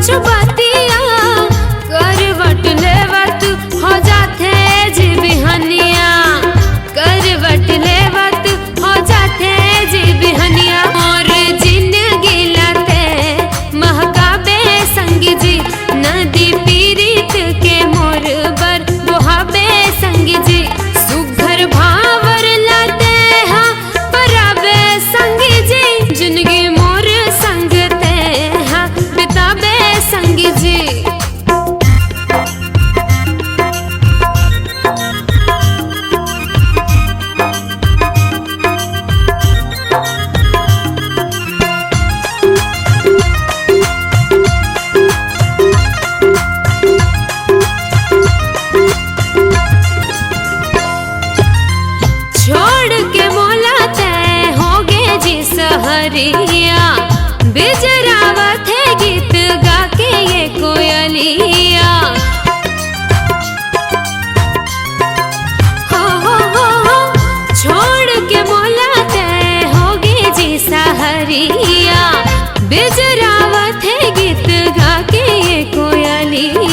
कुछ बातिया करवट लेवत हो जाते जी बिहनिया, करवट लेवत हो जाते जी बिहनिया। और जिंदगी लाते महकाबे संग जी, नदी पीरित के मोर बर बोहाबे संग जी। सुघर भावर लाते हा पराबे संग जी, जिंदगी मोर संगते हा बिताबे संग जी। छोड़ के मोला तय होगे जी सहरिया, बिजरावत है गीत गा के ये कोयलिया। हो छोड़ के मोला तय होगे जी सहरिया, बिजरावत है गीत गा के ये कोयलिया।